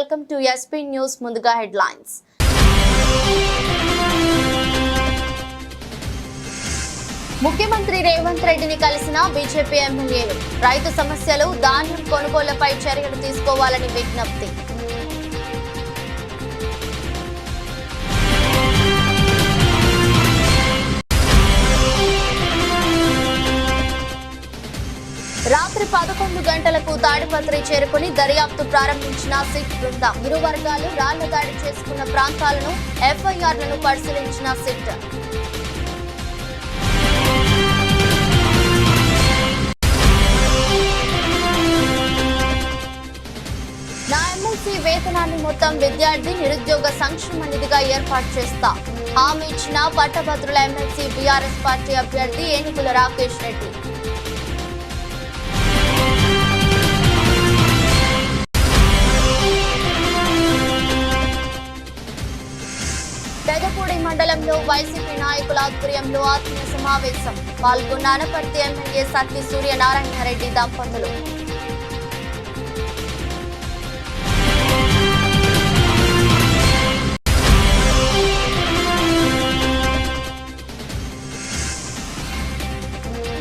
Welcome to SP News ముందుగా headlines. ముఖ్యమంత్రి రేవంత్ రెడ్డిని కలిసిన బీజేపీ ఎమ్మెల్యేలు రైతు సమస్యలు ధాన్యం కొనుగోలుపై చర్యలు తీసుకోవాలని విజ్ఞప్తి. రాత్రి 11 గంటలకు తాడిపత్రి చేరుకుని దర్యాప్తు ప్రారంభించిన సిట్ బృందం. ఇరు వర్గాలు రాళ్ల దాడి చేసుకున్న ప్రాంతాలను ఎఫ్ఐఆర్లను పరిశీలించిన సిట్. నా ఎమ్మెల్సీ వేతనాన్ని మొత్తం విద్యార్థి నిరుద్యోగ సంక్షేమ నిధిగా ఏర్పాటు చేస్తా హామీ ఇచ్చిన పట్టభద్రుల ఎమ్మెల్సీ బీఆర్ఎస్ పార్టీ అభ్యర్థి ఏనుగుల రాకేష్ రెడ్డి. పెదపూడి మండలంలో వైసీపీ నాయకుల ఆధ్వర్యంలో ఆత్మీయ సమావేశం. పాల్గొన్న అనపర్తి ఎమ్మెల్యే సత్తి సూర్యనారాయణ రెడ్డి దంపతులు.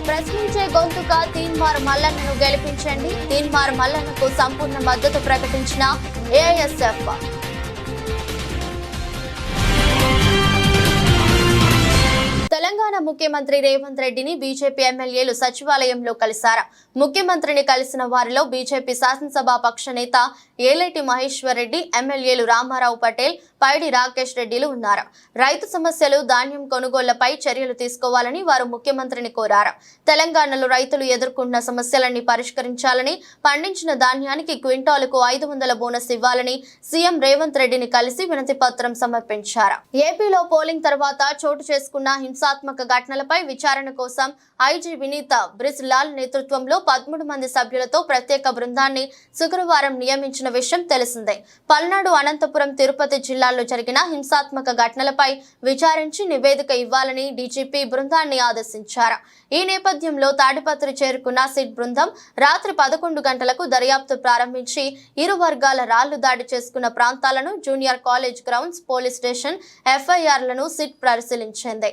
ప్రశ్నించే గొంతుక తీన్మార్ మల్లన్నను గెలిపించండి. తీన్మార్ మల్లన్నకు సంపూర్ణ మద్దతు ప్రకటించిన ఏఐఎస్ఎఫ్. తెలంగాణ ముఖ్యమంత్రి రేవంత్ రెడ్డిని బీజేపీ ఎమ్మెల్యేలు సచివాలయంలో కలిశారు. ముఖ్యమంత్రిని కలిసిన వారిలో బీజేపీ శాసనసభ పక్ష నేత ఏలేటి మహేశ్వర్ రెడ్డి, ఎమ్మెల్యేలు రామారావు పటేల్, పైడి రాకేష్ రెడ్డిలు ఉన్నారు. రైతు సమస్యలు ధాన్యం కొనుగోళ్లపై చర్యలు తీసుకోవాలని వారు ముఖ్యమంత్రిని కోరారు. తెలంగాణలో రైతులు ఎదుర్కొంటున్న సమస్యలన్నీ పరిష్కరించాలని, పండించిన ధాన్యానికి క్వింటాలుకు 500 బోనస్ ఇవ్వాలని సీఎం రేవంత్ రెడ్డిని కలిసి వినతి పత్రం సమర్పించారు. ఏపీలో పోలింగ్ తర్వాత చోటు చేసుకున్న హింసాత్మక ఘటనలపై విచారణ కోసం ఐజీ వినీత బ్రిజ్లాల్ నేతృత్వంలో 13 మంది సభ్యులతో ప్రత్యేక బృందాన్ని శుక్రవారం నియమించిన విషయం తెలిసిందే. పల్నాడు, అనంతపురం, తిరుపతి జిల్లాల్లో జరిగిన హింసాత్మక ఘటనలపై విచారించి నివేదిక ఇవ్వాలని డీజీపీ బృందాన్ని ఆదేశించారు. ఈ నేపథ్యంలో తాడిపత్రి చేరుకున్న సిట్ బృందం రాత్రి 11 గంటలకు దర్యాప్తు ప్రారంభించి ఇరు వర్గాల రాళ్లు దాడి చేసుకున్న ప్రాంతాలను, junior college grounds, police station, ఎఫ్ఐఆర్లను సిట్ పరిశీలించింది.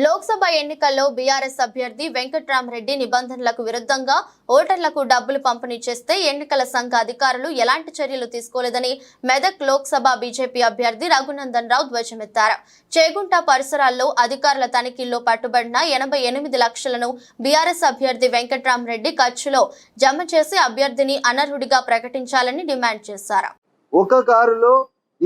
లోక్సభ ఎన్నికల్లో బీఆర్ఎస్ అభ్యర్థి వెంకట్రామరెడ్డి నిబంధనలకు విరుద్ధంగా ఓటర్లకు డబ్బులు పంపిణీ చేస్తే ఎన్నికల సంఘ అధికారులు ఎలాంటి చర్యలు తీసుకోలేదని మెదక్ లోక్సభ బీజేపీ అభ్యర్థి రఘునందన్ రావు ధ్వజమెత్తారు. చేగుంట పరిసరాల్లో అధికారుల తనిఖీల్లో పట్టుబడిన 88 లక్షలను బీఆర్ఎస్ అభ్యర్థి వెంకట్రామరెడ్డి ఖర్చులో జమ చేసి అభ్యర్థిని అనర్హుడిగా ప్రకటించాలని డిమాండ్ చేశారు. ఒక కారులో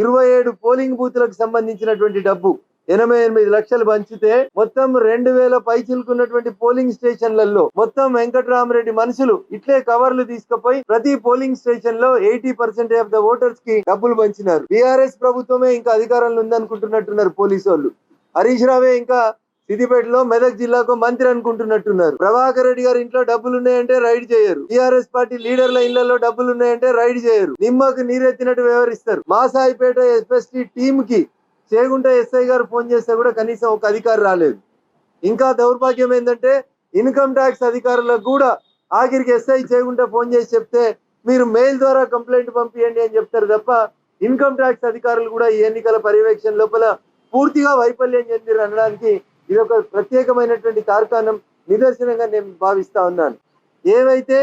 27 పోలింగ్ బూత్లకు సంబంధించినటువంటి డబ్బు 88 లక్షలు పంచితే మొత్తం 2000 పైచిలుకున్నటువంటి పోలింగ్ స్టేషన్లలో మొత్తం వెంకట్రామరెడ్డి మనుషులు ఇట్లే కవర్లు తీసుకుపోయి ప్రతి పోలింగ్ స్టేషన్ లో 80% ఆఫ్ ద ఓటర్స్ కి డబ్బులు పంచినారు. బీఆర్ఎస్ ప్రభుత్వమే ఇంకా అధికారంలో ఉందనుకుంటున్నట్టున్నారు పోలీసు వాళ్ళు. హరీష్ రావే ఇంకా సిద్దిపేటలో మెదక్ జిల్లాకు మంత్రి అనుకుంటున్నట్టున్నారు. ప్రభాకర్ రెడ్డి గారి ఇంట్లో డబ్బులు ఉన్నాయంటే రైడ్ చేయరు. టీఆర్ఎస్ పార్టీ లీడర్ల ఇళ్లలో డబ్బులు ఉన్నాయంటే రైడ్ చేయరు. నిమ్మకు నీరెత్తినట్టు వ్యవహరిస్తారు. మాసాయిపేట ఎస్ఎస్టీ టీమ్ కి చేగుంట ఎస్ఐ గారు ఫోన్ చేస్తే కూడా కనీసం ఒక అధికారి రాలేదు. ఇంకా దౌర్భాగ్యం ఏంటంటే ఇన్కమ్ ట్యాక్స్ అధికారులకు కూడా ఆఖరికి ఎస్ఐ చేగుంట ఫోన్ చేసి చెప్తే మీరు మెయిల్ ద్వారా కంప్లైంట్ పంపియండి అని చెప్తారు తప్ప ఇన్కమ్ ట్యాక్స్ అధికారులు కూడా ఈ ఎన్నికల పర్యవేక్షణ లోపల పూర్తిగా వైఫల్యం చెందిరు అనడానికి ఇది ఒక ప్రత్యేకమైనటువంటి తార్కాణం, నిదర్శనంగా నేను భావిస్తా ఉన్నాను. ఏవైతే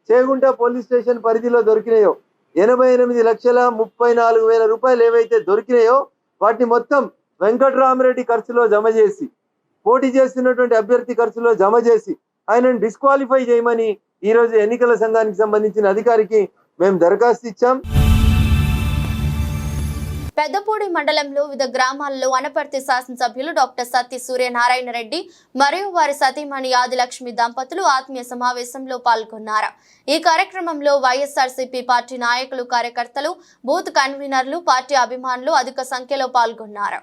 చేగుంట పోలీస్ స్టేషన్ పరిధిలో దొరికినాయో 88,34,000 రూపాయలు ఏవైతే దొరికినాయో వాటిని మొత్తం వెంకట్రామరెడ్డి ఖర్చులో జమ చేసి, పోటీ చేస్తున్నటువంటి అభ్యర్థి ఖర్చులో జమ చేసి ఆయనను డిస్క్వాలిఫై చేయమని ఈరోజు ఎన్నికల సంఘానికి సంబంధించిన అధికారికి మేము దరఖాస్తు ఇచ్చాం. పెద్దపూడి మండలంలో వివిధ గ్రామాల్లో అనపర్తి శాసనసభ్యులు డాక్టర్ సత్తి సూర్యనారాయణ రెడ్డి మరియు వారి సతీమణి ఆదిలక్ష్మి దంపతులు ఆత్మీయ సమావేశంలో పాల్గొన్నారు. ఈ కార్యక్రమంలో వైఎస్ఆర్సీపీ పార్టీ నాయకులు, కార్యకర్తలు, బూత్ కన్వీనర్లు, పార్టీ అభిమానులు అధిక సంఖ్యలో పాల్గొన్నారు.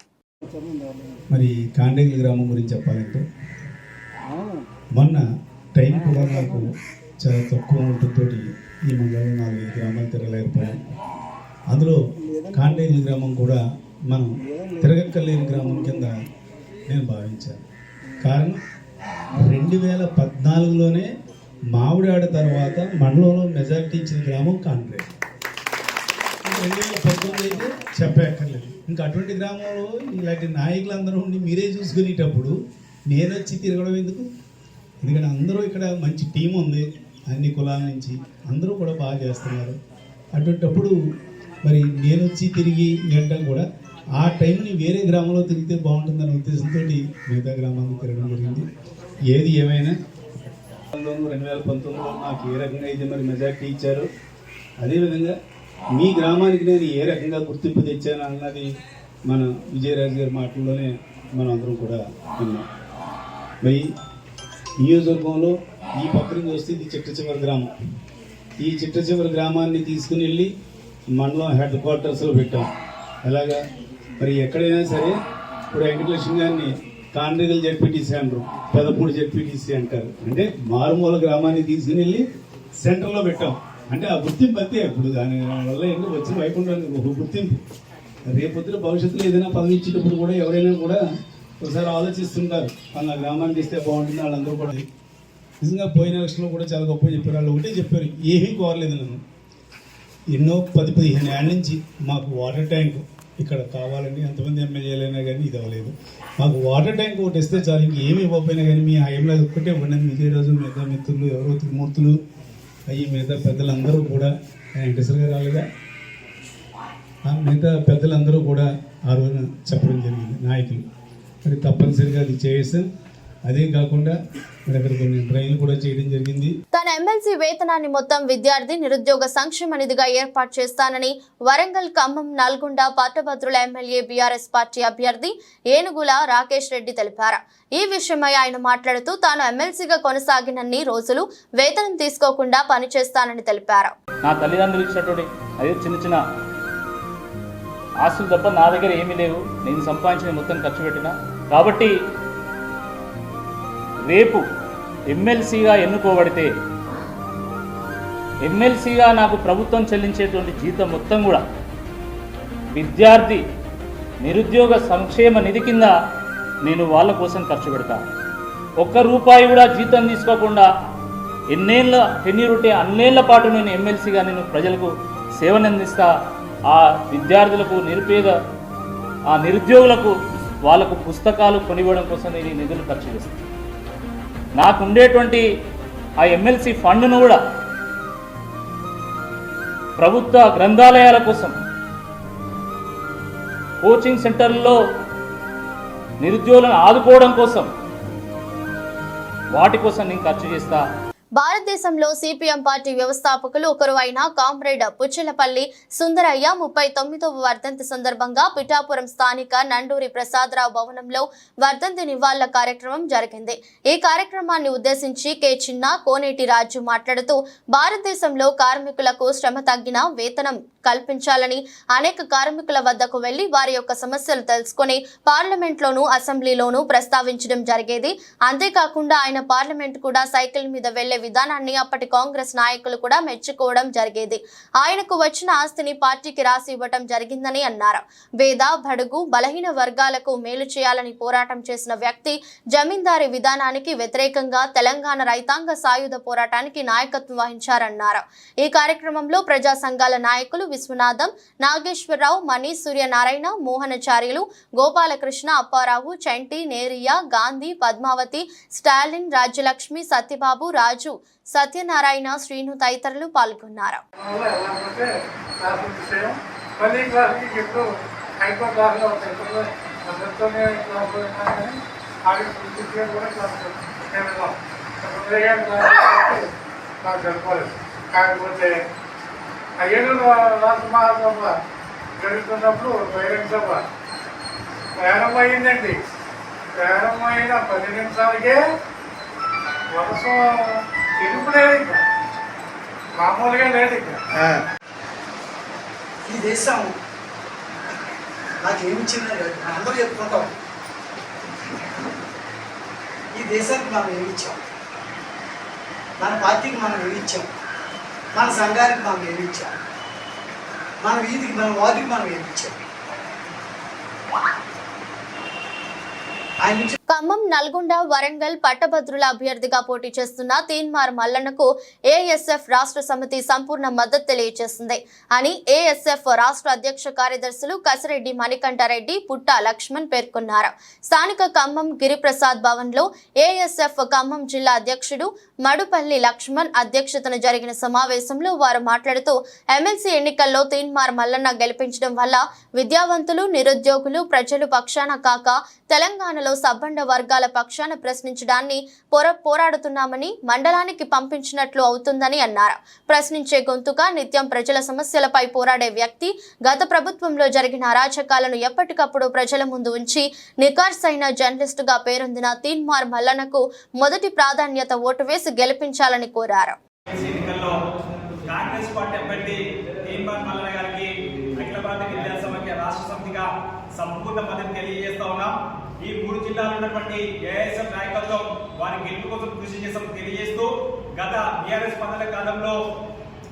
మరి కాండేగి గ్రామం గురించి చెప్పాలంటే మొన్న టైం కూడా నాకు చాలా తక్కువ ఉండటంతో ఈ మండలంలో 4 గ్రామాలు తిరగలేకపోయాం. అందులో కాండేగి గ్రామం కూడా మనం తిరగక్కలేని గ్రామం కింద నేను భావించాను. కారణం 2014లోనే మామిడాడ తర్వాత మండలంలో మెజారిటీ ఇచ్చిన గ్రామం కాండేగి. 2019 అయితే చెప్పక్కర్లేదు. ఇంకా అటువంటి గ్రామంలో ఇలాంటి నాయకులందరూ ఉండి మీరే చూసుకునేటప్పుడు నేను వచ్చి తిరగడం ఎందుకు? ఎందుకంటే అందరూ ఇక్కడ మంచి టీం ఉంది, అన్ని కులాల నుంచి అందరూ కూడా బాగా చేస్తున్నారు. అటువంటిప్పుడు మరి నేను వచ్చి తిరిగి వెళ్ళడం కూడా ఆ టైంని వేరే గ్రామంలో తిరిగితే బాగుంటుందనే ఉద్దేశంతో మిగతా గ్రామాలకు తిరగడం జరిగింది. ఏది ఏమైనా 2019లో నాకు ఏ రకంగా అయితే మరి మెజార్టీ ఇచ్చారో అదేవిధంగా మీ గ్రామానికి నేను ఏ రకంగా గుర్తింపు తెచ్చాను అన్నది మన విజయరాజు గారి మాటల్లోనే మనం అందరం కూడా విన్నాం. మరి నియోజకవర్గంలో ఈ పక్క నుంచి వస్తే ఇది చిట్ట చివరి గ్రామం. ఈ చిట్ట చివరి గ్రామాన్ని తీసుకుని వెళ్ళి మండలం హెడ్ క్వార్టర్స్లో పెట్టాం. అలాగా మరి ఎక్కడైనా సరే ఇప్పుడు వెంకటలక్ష్మి గారిని కాండ్రిగల్ జెడ్పీటీసీ అంటారు, పెదపూడి జెడ్పీటీసీ అంటారు. అంటే మారుమూల గ్రామాన్ని తీసుకుని వెళ్ళి సెంటర్లో పెట్టాం. అంటే ఆ గుర్తింపు అంతే. ఇప్పుడు దాని వల్ల ఎందుకు వచ్చిన వైకుంఠానికి ఒక గుర్తింపు. రేపొద్దున భవిష్యత్తులో ఏదైనా పదవి ఇచ్చేటప్పుడు కూడా ఎవరైనా కూడా ఒకసారి ఆలోచిస్తుంటారు, వాళ్ళ గ్రామానికి ఇస్తే బాగుంటుంది. వాళ్ళందరూ కూడా నిజంగా పోయిన ఎలక్షన్లో కూడా చాలా గొప్ప చెప్పారు. వాళ్ళు ఒకటే చెప్పారు, ఏమీ కోరలేదు నన్ను. ఎన్నో 10-15 ఏళ్ళ నుంచి మాకు వాటర్ ట్యాంక్ ఇక్కడ కావాలని ఎంతమంది ఎమ్మెల్యేలైనా కానీ ఇది అవ్వలేదు. మాకు వాటర్ ట్యాంక్ ఒకటి ఇస్తే చాలు, ఇంకేమి ఇవ్వకపోయినా కానీ మీ హయాంలో ఒక్కటే ఇవ్వండి. మిగతా రోజు మిగతా మిత్రులు ఎవరో త్రిమూర్తులు అయ్యి మిగతా పెద్దలందరూ కూడా వెంకటేశ్వర గారు రాలేదా, మిగతా పెద్దలందరూ కూడా ఆ రోజున చెప్పడం జరిగింది నాయకులు. మరి తప్పనిసరిగా అది చేసాం. అదే కాకుండా మరి అక్కడ కొన్ని డ్రైన్లు కూడా చేయడం జరిగింది. తన ఎమ్మెల్సీ వేతనాన్ని మొత్తం విద్యార్థి నిరుద్యోగ సంక్షేమ నిధిగా ఏర్పాటు చేస్తానని వరంగల్, ఖమ్మం, నల్గొండ పట్టభద్రుల ఎమ్మెల్యే బీఆర్ఎస్ పార్టీ అభ్యర్థి ఏనుగుల రాకేష్ రెడ్డి తెలిపారు. ఈ విషయమై ఆయన మాట్లాడుతూ తాను ఎమ్మెల్సీగా కొనసాగినన్ని రోజులు వేతనం తీసుకోకుండా పనిచేస్తానని తెలిపారు. నా తల్లిదండ్రులు ఇచ్చినటువంటి అదే చిన్న చిన్న ఆస్తులు తప్ప నా దగ్గర ఏమీ లేవు. నేను సంపాదించిన మొత్తం ఖర్చు పెట్టినా కాబట్టి రేపు ఎమ్మెల్సీగా ఎన్నుకోబడితే ఎమ్మెల్సీగా నాకు ప్రభుత్వం చెల్లించేటువంటి జీతం మొత్తం కూడా విద్యార్థి నిరుద్యోగ సంక్షేమ నిధి కింద నేను వాళ్ళ కోసం ఖర్చు పెడతా. ₹1 కూడా జీతం తీసుకోకుండా ఎన్నేళ్ళ టెన్యూర్ ఉంటే అన్నేళ్ల పాటు నేను ఎమ్మెల్సీగా నేను ప్రజలకు సేవనందిస్తా. ఆ విద్యార్థులకు, నిరుపేద ఆ నిరుద్యోగులకు వాళ్ళకు పుస్తకాలు కొనివ్వడం కోసం నేను ఈ నిధులు ఖర్చు చేస్తాను. నాకు ఉండేటువంటి ఆ ఎమ్మెల్సీ ఫండ్ను కూడా ప్రభుత్వ గ్రంథాలయాల కోసం, కోచింగ్ సెంటర్లలో నిరుద్యోగులను ఆదుకోవడం కోసం, వాటి కోసం నేను ఖర్చు చేస్తా. భారతదేశంలో సిపిఎం పార్టీ వ్యవస్థాపకులు ఒకరు అయిన కామ్రేడ్ పుచ్చలపల్లి సుందరయ్య 39వ వర్ధంతి సందర్భంగా పిఠాపురం స్థానిక నండూరి ప్రసాదరావు భవనంలో వర్ధంతి నివాళుల కార్యక్రమం జరిగింది. ఈ కార్యక్రమాన్ని ఉద్దేశించి కె చిన్న, కోనేటి రాజు మాట్లాడుతూ భారతదేశంలో కార్మికులకు శ్రమ తగ్గిన వేతనం కల్పించాలని అనేక కార్మికుల వద్దకు వెళ్లి వారి యొక్క సమస్యలు తెలుసుకుని పార్లమెంట్లోనూ అసెంబ్లీలోనూ ప్రస్తావించడం జరిగేది. అంతేకాకుండా ఆయన పార్లమెంట్ కూడా సైకిల్ మీద వెళ్లే విధానాన్ని అప్పటి కాంగ్రెస్ నాయకులు కూడా మెచ్చుకోవడం జరిగేది. ఆయనకు వచ్చిన ఆస్తిని పార్టీకి రాసి ఇవ్వటం జరిగిందని అన్నారు. పేద, బడుగు, బలహీన వర్గాలకు మేలు చేయాలని పోరాటం చేసిన వ్యక్తి. జమీందారీ విధానానికి వ్యతిరేకంగా తెలంగాణ రైతాంగ సాయుధ పోరాటానికి నాయకత్వం వహించారన్నారు. ఈ కార్యక్రమంలో ప్రజా సంఘాల నాయకులు విశ్వనాథం, నాగేశ్వరరావు, మణి, సూర్యనారాయణ, మోహనచార్యులు, గోపాలకృష్ణ, అప్పారావు, చంటి, నేరియా, గాంధీ, పద్మావతి, స్టాలిన్, రాజ్యలక్ష్మి, సత్యబాబు, రాజు, సత్యనారాయణ, శ్రీను తదితరులు పాల్గొన్నారు. నాకు చెప్పలేదు. కాకపోతే ఏలూరు రాష్ట్ర మహాసభ జరుగుతున్నప్పుడు బహిరంగ సభ ప్రారంభమైందండి. ప్రారంభమైన 10 నిమిషాలకే వర్షం తెలుపు లేదు, ఇక మామూలుగా లేదు. ఇక ఈ దేశం నాకేమిచ్చిందని అందరూ చెప్పుకుంటాం. ఈ దేశానికి మనం ఏమిచ్చాం, మన పార్టీకి మనం ఏమిచ్చాం, మన సంఘానికి మనం ఏమిచ్చాం, మన వీధికి మన వార్డుకి మనం ఏమిచ్చాం. ఆయన ఖమ్మం, నల్గొండ, వరంగల్ పట్టభద్రుల అభ్యర్థిగా పోటీ చేస్తున్న తీన్మార్ మల్లన్నకు ఏఎస్ఎఫ్ రాష్ట్ర సమితి సంపూర్ణ మద్దతు తెలియజేసింది అని ఏఎస్ఎఫ్ రాష్ట్ర అధ్యక్ష కార్యదర్శులు కసిరెడ్డి మణికంఠరెడ్డి, పుట్ట లక్ష్మణ్ పేర్కొన్నారు. స్థానిక ఖమ్మం గిరిప్రసాద్ భవన్ లో ఏఎస్ఎఫ్ ఖమ్మం జిల్లా అధ్యక్షుడు మడుపల్లి లక్ష్మణ్ అధ్యక్షతన జరిగిన సమావేశంలో వారు మాట్లాడుతూ ఎమ్మెల్సీ ఎన్నికల్లో తీన్మార్ మల్లన్న గెలిపించడం వల్ల విద్యావంతులు, నిరుద్యోగులు, ప్రజలు పక్షాన కాక తెలంగాణలో సబ్బండ వర్గాల పక్షాన ప్రశ్నించడాన్ని పోరాడుతున్నామని, మండలానికి పంపించినట్లు అవుతుందని అన్నారు. ప్రశ్నించే గొంతుగా నిత్యం ప్రజల సమస్యలపై పోరాడే వ్యక్తి, గత ప్రభుత్వంలో జరిగిన అరాచకాలను ఎప్పటికప్పుడు ప్రజల ముందు ఉంచి నికార్సైన జర్నలిస్టుగా పేరొందిన తీన్మార్ మల్లన్నకు మొదటి ప్రాధాన్యత ఓటు వేసి గెలిపించాలని కోరారు. కాంగ్రెస్ పార్టీ అభ్యర్థి తీన్మార్ మల్లన్న గారికి అఖిల భారత విద్యా సమైక్య రాష్ట్ర సమితిగా సంపూర్ణ మద్దతు తెలియజేస్తా ఉన్నాం. ఈ 3 జిల్లాలు ఉన్నటువంటి ఏఐఎస్ఎఫ్ నాయకత్వం వారి గెలుపు కోసం కృషి చేస్తామని తెలియజేస్తూ, గత బీఆర్ఎస్ 10 కాలంలో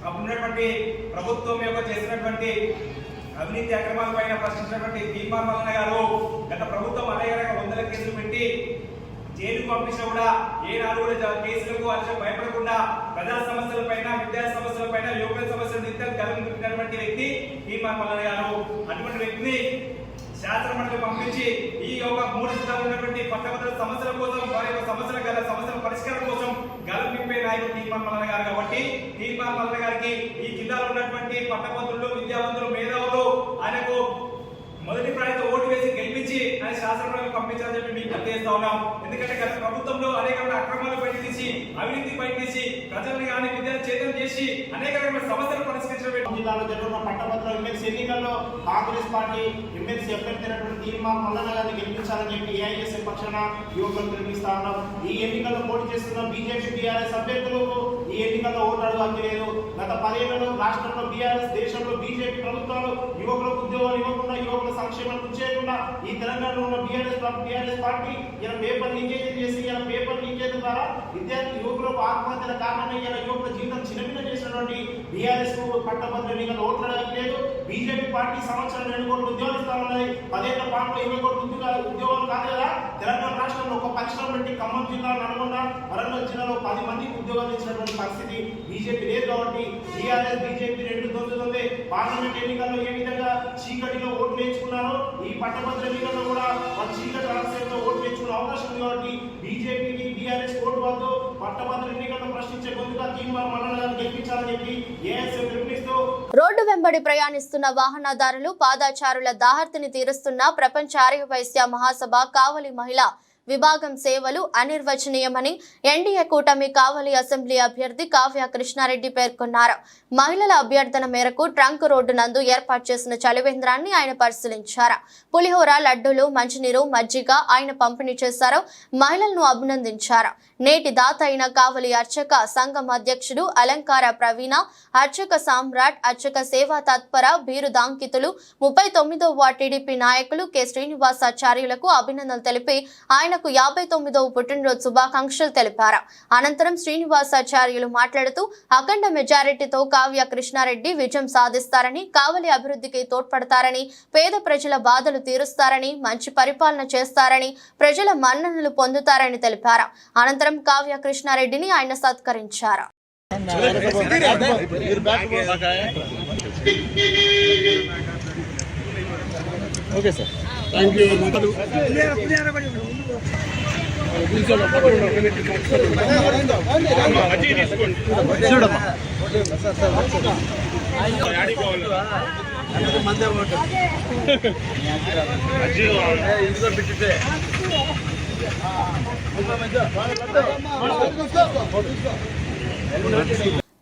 అప్పుడున్నటువంటి ప్రభుత్వం యొక్క చేసినటువంటి అవినీతి అక్రమాలపైన ప్రశ్నించినటువంటి తీన్మార్ మల్లన్న గారు గత ప్రభుత్వం అనేక వందల కేసులు పెట్టి జైలుకు పంపించినా కూడా ఏనాడు కూడా కేసులకు భయపడకుండా ప్రజా సమస్యలపైన, విద్యా సమస్యలపైన, యువకుల సమస్యలు నిత్యం కలుగుతున్నటువంటి వ్యక్తి తీన్మార్ మల్లన్న గారు. అటువంటి వ్యక్తిని శాసనమండలి పంపించి ఈ యొక్క 3 జిల్లాలు ఉన్నటువంటి పట్టభద్రుల సమస్యల కోసం, వారి యొక్క సమస్యల పరిష్కారం కోసం గలం విప్పే నాయకుడు తీన్మార్ మల్లన్న గారు. కాబట్టి తీన్మార్ మల్లన్న గారికి ఈ జిల్లాలో ఉన్నటువంటి పట్టభద్రులు, విద్యావంతులు, మేధావులు ఆయనకు మొదటి ప్రాయంతో ఓటు వేసి గెలిపించి ఆయన శాసనసభకు పంపించాలని చెప్పి మీకు తెలియజేస్తా ఉన్నాం. ఎందుకంటే గత ప్రభుత్వంలో అనేక అక్రమాలు బయటతీసి, అవినీతి బయటతీసి, ప్రజల్ని కానీ విద్యను చేతం చేసి అనేక రకమైన సమస్యలు పరిష్కరించడం. జిల్లాలో జరుగుతున్న పట్టభద్రుల ఎమ్మెల్సీ ఎన్నికల్లో కాంగ్రెస్ పార్టీ ఎమ్మెల్సీ అభ్యర్థి తీన్మార్ మల్లన్న గారిని గెలిపించాలని చెప్పి ఏఐఎస్ఎఫ్ పక్షాన యువకులు పిలుపునిస్తా ఉన్నాం. ఈ ఎన్నికల్లో పోటీ చేస్తున్న బీజేపీ, బీఆర్ఎస్ అభ్యర్థులకు ఈ ఎన్నికల్లో ఓటు అడుగు లేదు. గత 10 ఏళ్లలో రాష్ట్రంలో బీఆర్ఎస్, దేశంలో బీజేపీ ప్రభుత్వాలు యువకులకు ఉద్యోగాలు ఇవ్వకుండా, యువకుల సంక్షేమం చేయకుండా ఈ తెలంగాణలో ఉన్న బీఆర్ఎస్ పార్టీ ఇలా పేపర్ లీకేజ్ చేసి, ఇలా పేపర్ లీకేజ్ ద్వారా విద్యార్థి యువకులకు ఆత్మహత్యల కారణమై ఇలా యువకుల జీవితం చిన్నపిల్ల చేసినటువంటి బీఆర్ఎస్ పట్టభద్రుల ఎన్నికల్లో ఓట్లు అడగలేదు. బీజేపీ పార్టీ సంవత్సరం 2 కోట్ల ఉద్యోగాలు ఇస్తా ఉన్నది. 10 ఏళ్ల పాటలో 20 కోట్ల ఉద్యోగాలు కాదు కదా. తెలంగాణ రాష్ట్రంలో ఒక పరిశ్రమ పెట్టి ఖమ్మం జిల్లా, నల్గొండ, వరంగల్ జిల్లాలో 10 మందికి ఉద్యోగాలు ఇచ్చినటువంటి పరిస్థితి బీజేపీ లేదు. కాబట్టి బీఆర్ఎస్, బీజేపీ 2 దొంగ పార్లమెంట్ ఎన్నికల్లో ఏ విధంగా చీకటిలో ఓట్లు వేయించుకున్నారో ఈ పట్టభద్రుల ఎన్నికల్లో కూడా వాళ్ళు చీకటి రహస్యంతో ఓట్లు వేయించుకునే అవకాశం ఉంది. కాబట్టి బీజేపీకి, బీఆర్ఎస్ ఓటు వద్దు, పట్టభద్రుల ఎన్నికల్లో ప్రశ్నించే గొంతుగా తీన్మార్ మల్లన్న గారిని గెలిపించాలని చెప్పి ఏఎస్ఎఫ్ పిలుపునిస్తూ రోడ్డు వెంబడి ప్రయాణిస్తున్న వాహనదారులు, పాదచారుల దాహర్తిని తీరుస్తున్న ప్రపంచ ఆర్య వైశ్య మహాసభ కావలి మహిళా విభాగం సేవలు అనిర్వచనీయమని ఎన్డీఏ కూటమి కావలి అసెంబ్లీ అభ్యర్థి కావ్య కృష్ణారెడ్డి పేర్కొన్నారు. మహిళల అభ్యర్థన మేరకు ట్రంక్ రోడ్డు నందు ఏర్పాటు చేసిన చలివేంద్రాన్ని ఆయన పరిశీలించారు. పులిహోర, లడ్డూలు, మంచినీరు, మజ్జిగ ఆయన పంపిణీ చేశారు. మహిళలను అభినందించారు. నేటి దాత అయిన కావలి అర్చక సంఘం అధ్యక్షుడు అలంకార ప్రవీణ, అర్చక సామ్రాట్, అర్చక సేవా తత్పర బీరుదాంకితులు 39వ వార్డు టీడీపీ నాయకులు కె శ్రీనివాసాచార్యులకు అభినందనలు తెలిపి ఆయనకు 59వ పుట్టినరోజు శుభాకాంక్షలు తెలిపారు. అనంతరం శ్రీనివాసాచార్యులు మాట్లాడుతూ అఖండ మెజారిటీతో కావ్య కృష్ణారెడ్డి విజయం సాధిస్తారని, కావలి అభివృద్ధికి తోడ్పడతారని, పేద ప్రజల బాధలు తీరుస్తారని, మంచి పరిపాలన చేస్తారని, ప్రజల మన్ననలు పొందుతారని తెలిపారు. అనంతరం కావ్య కృష్ణారెడ్డిని ఆయన సత్కరించారు. Okay sir, thank you.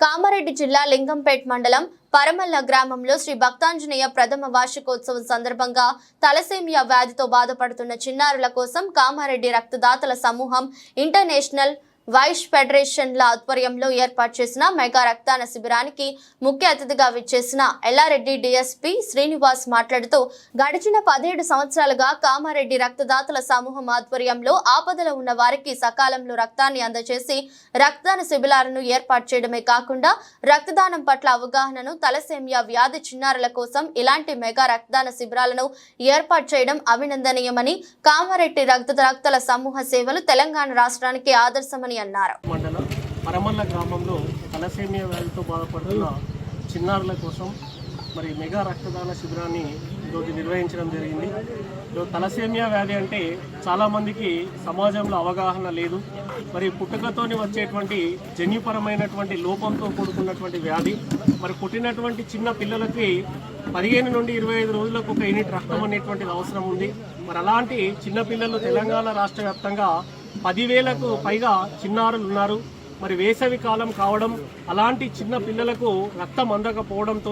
Kamareddy జిల్లా లింగంపేట్ మండలం పరమల్ల గ్రామంలో శ్రీ భక్తాంజనేయ ప్రథమ వార్షికోత్సవం సందర్భంగా తలసేమియా వ్యాధితో బాధపడుతున్న చిన్నారుల కోసం కామారెడ్డి రక్తదాతల సమూహం ఇంటర్నేషనల్ వైస్ ఫెడరేషన్ల ఆధ్వర్యంలో ఏర్పాటు చేసిన మెగా రక్తదాన శిబిరానికి ముఖ్య అతిథిగా విచ్చేసిన ఎల్లారెడ్డి డిఎస్పీ శ్రీనివాస్ మాట్లాడుతూ గడిచిన 17 సంవత్సరాలుగా కామారెడ్డి రక్తదాతల సమూహం ఆధ్వర్యంలో ఆపదలో ఉన్న వారికి సకాలంలో రక్తాన్ని అందజేసి రక్తదాన శిబిరాలను ఏర్పాటు చేయడమే కాకుండా రక్తదానం పట్ల అవగాహనను తలసేమియా వ్యాధి చిన్నారుల కోసం ఇలాంటి మెగా రక్తదాన శిబిరాలను ఏర్పాటు చేయడం అభినందనీయమని కామారెడ్డి రక్తదాతల సమూహ సేవలు తెలంగాణ రాష్ట్రానికి ఆదర్శమని అన్నారు. మండలం పరమల్ల గ్రామంలో తలసేమియా వ్యాధితో బాధపడుతున్న చిన్నారుల కోసం మరి మెగా రక్తదాన శిబిరాన్ని ఈరోజు నిర్వహించడం జరిగింది. తలసేమియా వ్యాధి అంటే చాలామందికి సమాజంలో అవగాహన లేదు. మరి పుట్టుకతోని వచ్చేటువంటి జన్యుపరమైనటువంటి లోపంతో కూడుకున్నటువంటి వ్యాధి. మరి పుట్టినటువంటి చిన్న పిల్లలకి 15 నుండి 25 రోజులకు ఒక యూనిట్ రక్తం అనేటువంటిది అవసరం ఉంది. మరి అలాంటి చిన్నపిల్లలు తెలంగాణ రాష్ట్ర వ్యాప్తంగా 10,000కు పైగా చిన్నారులు ఉన్నారు. మరి వేసవి కాలం కావడం, అలాంటి చిన్న పిల్లలకు రక్తం అందకపోవడంతో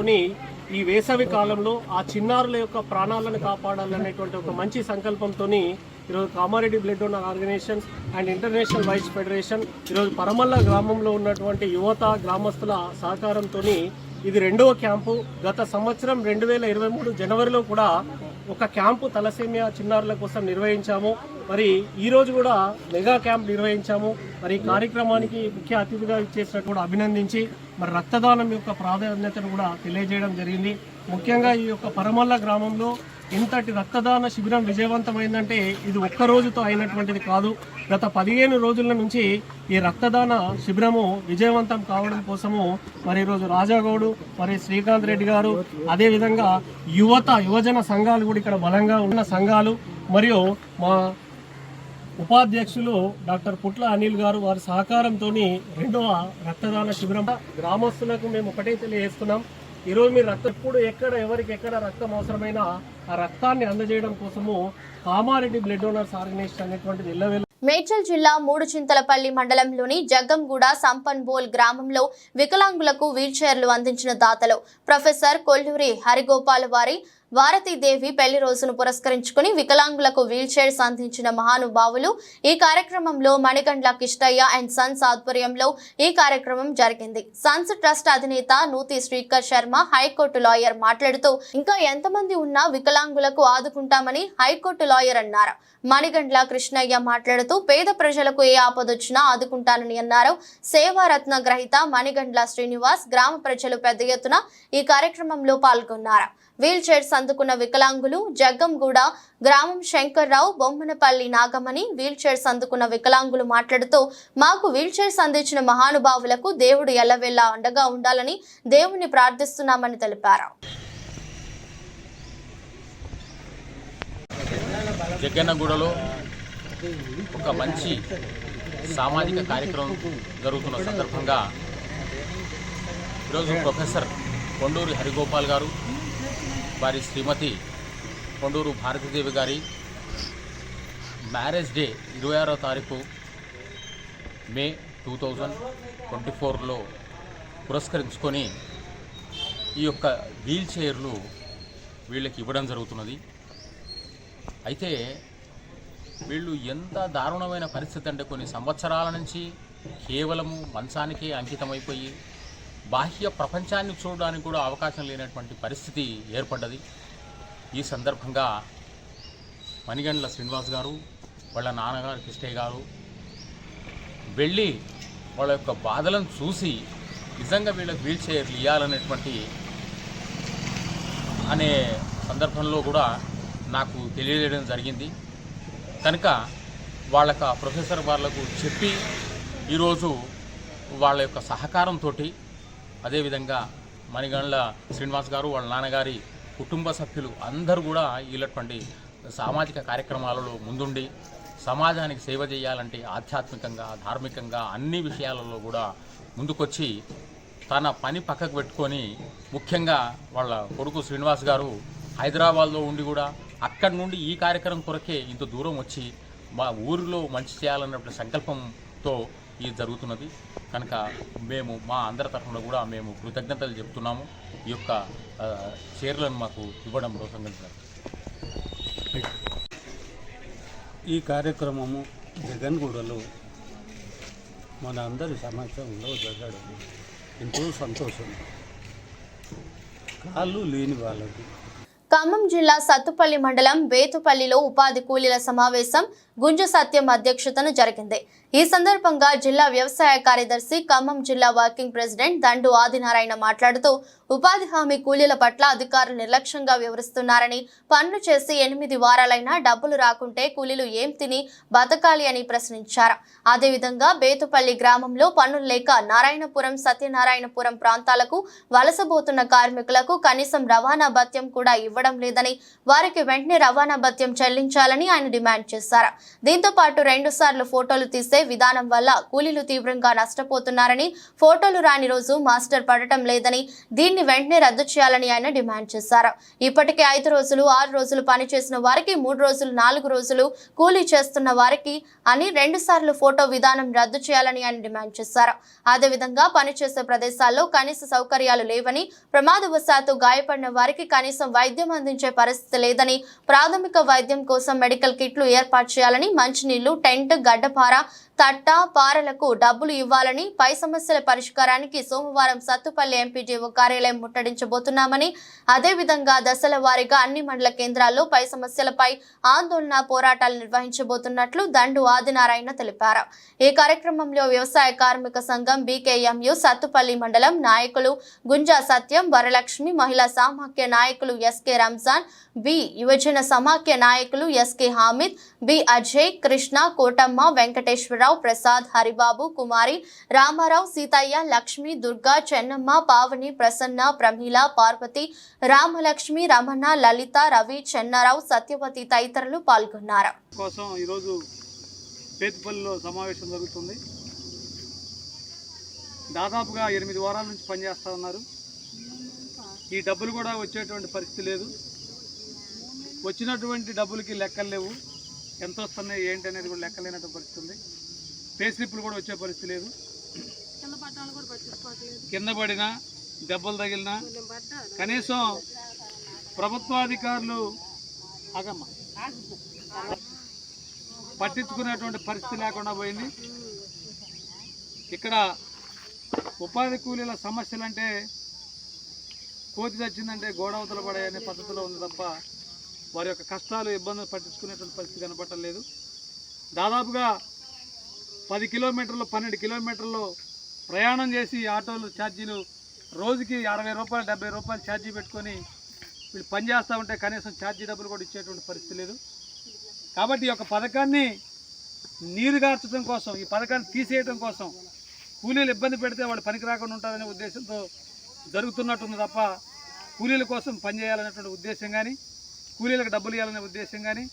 ఈ వేసవి కాలంలో ఆ చిన్నారుల యొక్క ప్రాణాలను కాపాడాలనేటువంటి ఒక మంచి సంకల్పంతో ఈరోజు Kamareddy blood donor organisations and international vice federation ఈరోజు పరమల్ల గ్రామంలో ఉన్నటువంటి యువత గ్రామస్తుల సహకారంతో ఇది 2వ క్యాంపు. గత సంవత్సరం 2023 జనవరిలో కూడా ఒక క్యాంపు తలసేమియా చిన్నారుల కోసం నిర్వహించాము. మరి ఈరోజు కూడా మెగా క్యాంప్ నిర్వహించాము. మరి ఈ కార్యక్రమానికి ముఖ్య అతిథిగా ఇచ్చేసినట్టు కూడా అభినందించి మరి రక్తదానం యొక్క ప్రాధాన్యతను కూడా తెలియజేయడం జరిగింది. ముఖ్యంగా ఈ యొక్క పరమల్ల గ్రామంలో ఇంతటి రక్తదాన శిబిరం విజయవంతమైందంటే ఇది ఒక్క రోజుతో అయినటువంటిది కాదు. గత 15 రోజుల నుంచి ఈ రక్తదాన శిబిరము విజయవంతం కావడం కోసము మరి ఈరోజు రాజాగౌడు, మరి శ్రీకాంత్ రెడ్డి గారు, అదేవిధంగా యువజన సంఘాలు కూడా ఇక్కడ బలంగా ఉన్న సంఘాలు, మరియు మా ఉపాధ్యక్షులు డాక్టర్ పుట్ల అనిల్ గారు వారి సహకారంతో 2వ రక్తదాన శిబిరం. గ్రామస్తులకు మేము ఒకటే తెలియజేస్తున్నాం, ఈరోజు మీరు ఎప్పుడు ఎవరికి ఎక్కడ రక్తం అవసరమైనా ఆ రక్తాన్ని అందజేయడం కోసము కామారెడ్డి బ్లడ్ డోనర్స్ ఆర్గనైజేషన్ అనేటువంటిది ఎల్లవేళ. మేడ్చల్ జిల్లా మూడుచింతలపల్లి మండలంలోని జగ్గంగూడ సంపన్బోల్ గ్రామంలో వికలాంగులకు వీల్చైర్లు అందించిన దాతలు ప్రొఫెసర్ కొల్లూరి హరిగోపాల్ వారి భారతీదేవి పెళ్లి రోజును పురస్కరించుకుని వికలాంగులకు వీల్ చైర్స్ అందించిన మహానుభావులు. ఈ కార్యక్రమంలో మణిగండ్ల కిష్టయ్య అండ్ సన్స్ ఆధ్వర్యంలో ఈ కార్యక్రమం జరిగింది. సన్స్ ట్రస్ట్ అధినేత నూతి శ్రీకర్ శర్మ హైకోర్టు లాయర్ మాట్లాడుతూ ఇంకా ఎంతమంది ఉన్నా వికలాంగులకు ఆదుకుంటామని హైకోర్టు లాయర్ అన్నారు. మణిగండ్ల కృష్ణయ్య మాట్లాడుతూ పేద ప్రజలకు ఏ ఆపదొచ్చినా ఆదుకుంటానని అన్నారు. సేవారత్న గ్రహీత మణిగండ్ల శ్రీనివాస్, గ్రామ ప్రజలు పెద్ద ఎత్తున ఈ కార్యక్రమంలో పాల్గొన్నారు. వీల్ చైర్స్ అందుకున్న వికలాంగులు జగ్గంగూడ గ్రామం శంకర్రావు, బొమ్మనపల్లి నాగమణి. వీల్ చైర్స్ అందుకున్న వికలాంగులు మాట్లాడుతూ మాకు వీల్ చైర్స్ అందించిన మహానుభావులకు దేవుడు ఎల్లవేళలా అండగా ఉండాలని దేవుణ్ణి ప్రార్థిస్తున్నామని తెలిపారు. జగ్గన్నగూడలో ఒక మంచి సామాజిక కార్యక్రమం జరుగుతున్న సందర్భంగా ఈరోజు ప్రొఫెసర్ కొండూరి హరిగోపాల్ గారు, వారి శ్రీమతి కొండూరు భారతీదేవి గారి మ్యారేజ్ డే 26వ తారీఖు మే 2024లో పురస్కరించుకొని ఈ యొక్క వీల్ చైర్లు వీళ్ళకి ఇవ్వడం జరుగుతున్నది. అయితే వీళ్ళు ఎంత దారుణమైన పరిస్థితి అంటే కొన్ని సంవత్సరాల నుంచి కేవలము మంచానికే అంకితమైపోయి బాహ్య ప్రపంచాన్ని చూడడానికి కూడా అవకాశం లేనటువంటి పరిస్థితి ఏర్పడ్డది. ఈ సందర్భంగా మణిగండ్ల శ్రీనివాస్ గారు, వాళ్ళ నాన్నగారు కిష్టయ్య గారు వెళ్ళి వాళ్ళ యొక్క బాధలను చూసి నిజంగా వీళ్ళకి వీల్ చైర్లు ఇవ్వాలనేటువంటి అనే సందర్భంలో కూడా నాకు తెలియజేయడం జరిగింది. కనుక వాళ్ళకు ప్రొఫెసర్ వాళ్ళకు చెప్పి ఈరోజు వాళ్ళ యొక్క సహకారంతో, అదేవిధంగా మణిగండ్ల శ్రీనివాస్ గారు, వాళ్ళ నాన్నగారి కుటుంబ సభ్యులు అందరూ కూడా వీళ్ళటువంటి సామాజిక కార్యక్రమాలలో ముందుండి సమాజానికి సేవ చేయాలంటే ఆధ్యాత్మికంగా, ధార్మికంగా అన్ని విషయాలలో కూడా ముందుకొచ్చి తన పని పక్కకు పెట్టుకొని, ముఖ్యంగా వాళ్ళ కొడుకు శ్రీనివాస్ గారు హైదరాబాద్లో ఉండి కూడా అక్కడి నుండి ఈ కార్యక్రమం కొరకే ఇంత దూరం వచ్చి మా ఊరిలో మంచి చేయాలన్నటువంటి సంకల్పంతో ఇది జరుగుతున్నది. కనుక మేము మా అందరి తరఫున కూడా మేము కృతజ్ఞతలు చెప్తున్నాము. ఈ యొక్క చీరలను మాకు ఇవ్వడం సంకల్పించారు. ఈ కార్యక్రమము జగన్గూడలో మన అందరి సమక్షంలో జరగడం ఎంతో సంతోషం. కాళ్ళు లేని వాళ్ళకి ఖమ్మం జిల్లా సత్తుపల్లి మండలం బేతుపల్లిలో ఉపాధి కూలీల సమావేశం గుంజ సత్యం అధ్యక్షతన జరిగింది. ఈ సందర్భంగా జిల్లా వ్యవసాయ కార్యదర్శి ఖమ్మం జిల్లా వర్కింగ్ ప్రెసిడెంట్ దండు ఆదినారాయణ మాట్లాడుతూ ఉపాధి హామీ కూలీల పట్ల అధికారులు నిర్లక్ష్యంగా వ్యవహరిస్తున్నారని, పనులు చేసి 8 వారాలైనా డబ్బులు రాకుంటే కూలీలు ఏం తిని బతకాలి అని ప్రశ్నించారు. అదేవిధంగా బేతుపల్లి గ్రామంలో పనులు లేక నారాయణపురం, సత్యనారాయణపురం ప్రాంతాలకు వలసబోతున్న కార్మికులకు కనీసం రవాణా భత్యం కూడా ఇవ్వడం లేదని, వారికి వెంటనే రవాణా భత్యం చెల్లించాలని ఆయన డిమాండ్ చేశారు. దీంతో పాటు 2 సార్లు ఫోటోలు తీసే విధానం వల్ల కూలీలు తీవ్రంగా నష్టపోతున్నారని, ఫోటోలు రాని రోజు మాస్టర్ పడటం లేదని, దీన్ని వెంటనే రద్దు చేయాలని ఆయన డిమాండ్ చేశారు. ఇప్పటికే 5 రోజులు 6 రోజులు పని చేసిన వారికి 3 రోజులు 4 రోజులు కూలీ చేస్తున్న వారికి అని 2 సార్లు ఫోటో విధానం రద్దు చేయాలని ఆయన డిమాండ్ చేశారు. అదేవిధంగా పనిచేసే ప్రదేశాల్లో కనీస సౌకర్యాలు లేవని, ప్రమాదవశాత్తు గాయపడిన వారికి కనీసం వైద్యం అందించే పరిస్థితి లేదని, ప్రాథమిక వైద్యం కోసం మెడికల్ కిట్లు ఏర్పాటు చేయాలని, మంచినీళ్లు, టెంట్, గడ్డపార, తట్ట, పారలకు డబ్బులు ఇవ్వాలని, పై సమస్యల పరిష్కారానికి సోమవారం సత్తుపల్లి ఎంపీడీఓ కార్యాలయం ముట్టడించబోతున్నామని, అదేవిధంగా దశల వారీగా అన్ని మండల కేంద్రాల్లో పై సమస్యలపై ఆందోళన పోరాటాలు నిర్వహించబోతున్నట్లు దండు ఆదినారాయణ తెలిపారు. ఈ కార్యక్రమంలో వ్యవసాయ కార్మిక సంఘం బీకేఎంయు సత్తుపల్లి మండలం నాయకులు గుంజా సత్యం, వరలక్ష్మి, మహిళా సామాఖ్య నాయకులు ఎస్కే రంజాన్, బి యువజన సమాఖ్య నాయకులు ఎస్కే హామిద్, బి అజయ్, కృష్ణ, కోటమ్మ, వెంకటేశ్వరరావు, ప్రసాద్, హరిబాబు, కుమారి, రామారావు, సీతయ్య, లక్ష్మి, దుర్గా, చెన్నమ్మ, పావని, ప్రసన్న, ప్రమీల, పార్వతి, రామలక్ష్మి, రమణ, లలిత, రవి, చెన్నారావు, సత్యవతి తదితరులు పాల్గొన్నారు. కోసం ఈరోజు బేతుపల్లిలో సమావేశం జరుగుతుంది. దాదాపుగా 8 వారాల నుంచి పనిచేస్తూ ఉన్నారు. ఈ డబ్బులు కూడా వచ్చేటువంటి పరిస్థితి లేదు. వచ్చినటువంటి డబ్బులకి లెక్కలు లేవు. ఎంత వస్తున్నాయి ఏంటి అనేది కూడా లెక్కలేనటువంటి పరిస్థితి ఉంది. పే స్లిప్లు కూడా వచ్చే పరిస్థితి లేదు. కింద పడినా, దెబ్బలు తగిలినా కనీసం ప్రభుత్వాధికారులు పట్టించుకునేటువంటి పరిస్థితి లేకుండా పోయింది. ఇక్కడ ఉపాధి కూలీల సమస్యలు అంటే కోతి చచ్చిందంటే గోడవతల పడాయనే పద్ధతిలో ఉంది తప్ప వారి యొక్క కష్టాలు, ఇబ్బందులు పట్టించుకునేటువంటి పరిస్థితి కనపడటం లేదు. దాదాపుగా 10 కిలోమీటర్లు 12 కిలోమీటర్లు ప్రయాణం చేసి ఆటోలు ఛార్జీలు రోజుకి 60 రూపాయలు 70 రూపాయలు ఛార్జీ పెట్టుకొని వీళ్ళు పనిచేస్తూ ఉంటే కనీసం ఛార్జీ డబ్బులు కూడా ఇచ్చేటువంటి పరిస్థితి లేదు. కాబట్టి ఈ యొక్క పథకాన్ని నీరుగార్చడం కోసం, ఈ పథకాన్ని తీసేయడం కోసం, కూలీలు ఇబ్బంది పెడితే వాళ్ళు పనికి రాకుండా ఉంటారనే ఉద్దేశంతో జరుగుతున్నట్టుంది తప్ప కూలీల కోసం పనిచేయాలనేటువంటి ఉద్దేశం కానీ, కూలీలకు డబ్బులు ఇవ్వాలనే ఉద్దేశం కానీ,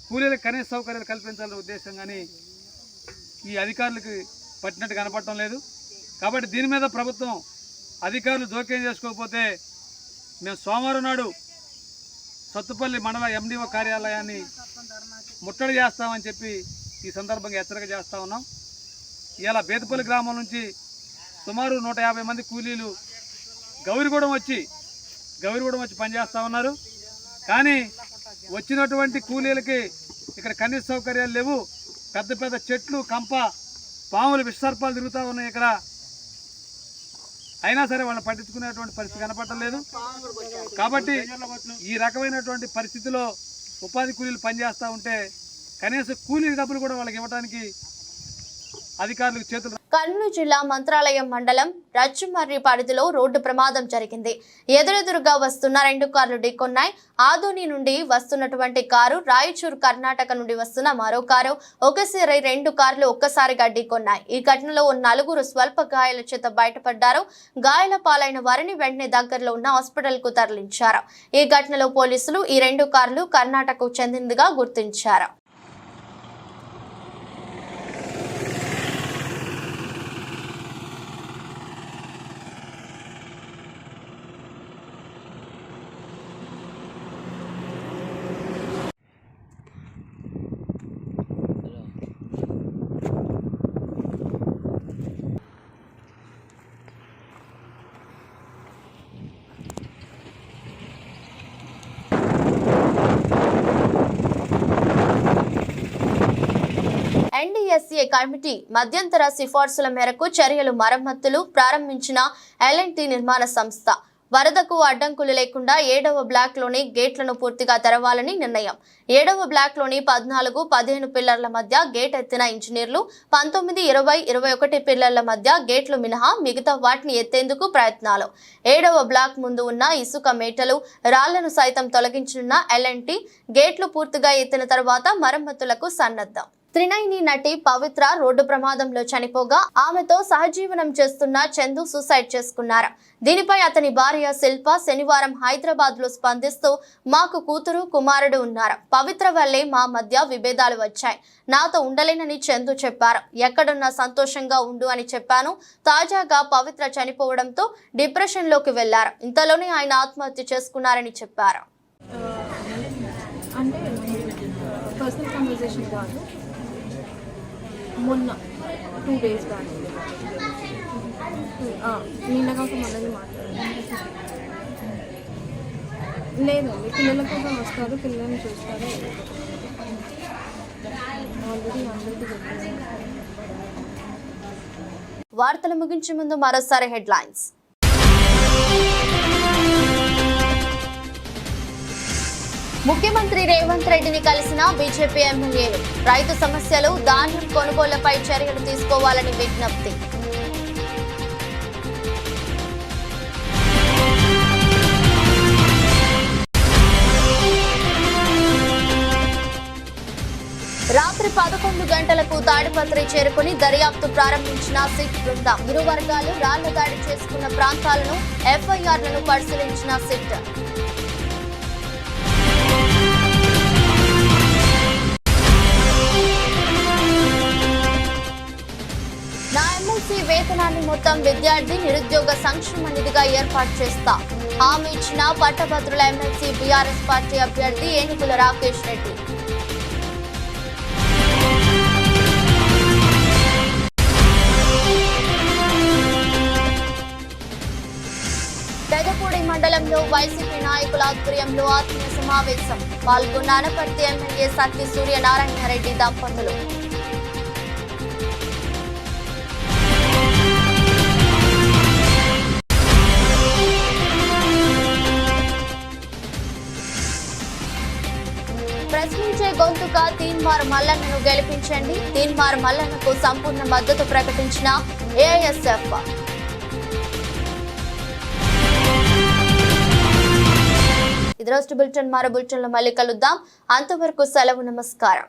కూలీలకు కనీస సౌకర్యాలు కల్పించాలనే ఉద్దేశం కానీ ఈ అధికారులకు పట్టినట్టు కనపడటం లేదు. కాబట్టి దీని మీద ప్రభుత్వం అధికారులు జోక్యం చేసుకోకపోతే మేము సోమవారం నాడు సత్తుపల్లి మండల ఎండిఓ కార్యాలయాన్ని ముట్టడి చేస్తామని చెప్పి ఈ సందర్భంగా హెచ్చరిక చేస్తూ ఉన్నాం. ఇలా బేతుపల్లి గ్రామం నుంచి సుమారు 150 మంది కూలీలు గౌరిగూడెం వచ్చి పనిచేస్తూ ఉన్నారు. కానీ వచ్చినటువంటి కూలీలకి ఇక్కడ కనీస సౌకర్యాలు లేవు. పెద్ద పెద్ద చెట్లు, కంప, పాములు, విషసర్పాలు తిరుగుతూ ఉన్నాయి ఇక్కడ. అయినా సరే వాళ్ళని పట్టించుకునేటువంటి పరిస్థితి కనపడలేదు. కాబట్టి ఈ రకమైనటువంటి పరిస్థితిలో ఉపాధి కూలీలు పనిచేస్తూ ఉంటే కనీసం కూలీ డబ్బులు కూడా వాళ్ళకి ఇవ్వడానికి అధికారులకు చేతులు. కర్నూలు జిల్లా మంత్రాలయం మండలం రచ్చుమర్రి పరిధిలో రోడ్డు ప్రమాదం జరిగింది. ఎదురెదురుగా వస్తున్న 2 కార్లు ఢీకొన్నాయి. ఆదోని నుండి వస్తున్నటువంటి కారు, రాయచూరు కర్ణాటక నుండి వస్తున్న మరో కారు, ఒకసారి 2 కార్లు ఒక్కసారిగా ఢీకొన్నాయి. ఈ ఘటనలో 4 స్వల్ప గాయాల చేత బయటపడ్డారు. గాయాల పాలైన వారిని వెంటనే దగ్గరలో ఉన్న హాస్పిటల్ కు తరలించారు. ఈ ఘటనలో పోలీసులు ఈ 2 కార్లు కర్ణాటకకు చెందినదిగా గుర్తించారు. కమిటీ మధ్యంతర సిఫార్సుల మేరకు చర్యలు మరమ్మతులు ప్రారంభించిన L&T నిర్మాణ సంస్థ వరదకు అడ్డంకులు లేకుండా 7వ బ్లాక్లోని గేట్లను పూర్తిగా తెరవాలని నిర్ణయం. 7వ బ్లాక్లోని 14, 15 పిల్లర్ల మధ్య గేట్ ఎత్తిన ఇంజనీర్లు 19, 20, 21 పిల్లర్ల మధ్య గేట్లు మినహా మిగతా వాటిని ఎత్తేందుకు ప్రయత్నాలు. 7వ బ్లాక్ ముందు ఉన్న ఇసుక మేటలు రాళ్లను సైతం తొలగించనున్న L&T గేట్లు పూర్తిగా ఎత్తిన తర్వాత మరమ్మతులకు సన్నద్ధం. త్రినైని నటి పవిత్ర రోడ్డు ప్రమాదంలో చనిపోగా ఆమెతో సహజీవనం చేస్తున్న చందు సూసైడ్ చేసుకున్నారు. దీనిపై అతని భార్య శిల్ప శనివారం హైదరాబాద్ లో స్పందిస్తూ మాకు కూతురు కుమారుడు ఉన్నారు. పవిత్ర వల్లే మా మధ్య విభేదాలు వచ్చాయి. నాతో ఉండలేనని చందు చెప్పారు. ఎక్కడున్నా సంతోషంగా ఉండు అని చెప్పాను. తాజాగా పవిత్ర చనిపోవడంతో డిప్రెషన్ లోకి వెళ్లారు. ఇంతలోనే ఆయన ఆత్మహత్య చేసుకున్నారని చెప్పారు. అంటే పర్సనల్ కన్వర్సేషన్ కాదు, మొన్న 2 days బ్యాక్ నిన్నగాక మొన్నది మాట్లాడారు. లేదండి, పిల్లల కోసం వస్తారు, పిల్లల్ని చూస్తారు. ఆల్రెడీ అందరికీ చెప్పారు. వార్తలు ముగించే ముందు మరోసారి హెడ్లైన్స్. ముఖ్యమంత్రి రేవంత్ రెడ్డిని కలిసిన బీజేపీ ఎమ్మెల్యేలు రైతు సమస్యలు, ధాన్యం కొనుగోళ్లపై చర్యలు తీసుకోవాలని విజ్ఞప్తి. రాత్రి 11 గంటలకు తాడిపత్రి చేరుకుని దర్యాప్తు ప్రారంభించిన సిట్ బృందం. ఇరు వర్గాలు రాళ్ల దాడి చేసుకున్న ప్రాంతాలను FIRలను పరిశీలించిన సిట్. నా ఎమ్మెల్సీ వేతనాన్ని మొత్తం విద్యార్థి నిరుద్యోగ సంక్షేమ నిధిగా ఏర్పాటు చేస్తా హామీ ఇచ్చిన పట్టభద్రుల ఎమ్మెల్సీ బీఆర్ఎస్ పార్టీ అభ్యర్థి ఏనుగుల రాకేష్ రెడ్డి. పెదపూడి మండలంలో వైసీపీ నాయకుల ఆధ్వర్యంలో ఆత్మీయ సమావేశం. పాల్గొన్న అనపర్తి ఎమ్మెల్యే సత్తి సూర్యనారాయణరెడ్డి దంపతులు. ప్రశ్నించే గొంతుక తీన్మార్ మల్లన్నను గెలిపించండి. తీన్మార్ మల్లన్నకు సంపూర్ణ మద్దతు ప్రకటించిన AISF. ఇది రోజు బులెటిన్. మరో బులెటిన్లో మళ్ళీ కలుద్దాం. అంతవరకు సెలవు. నమస్కారం.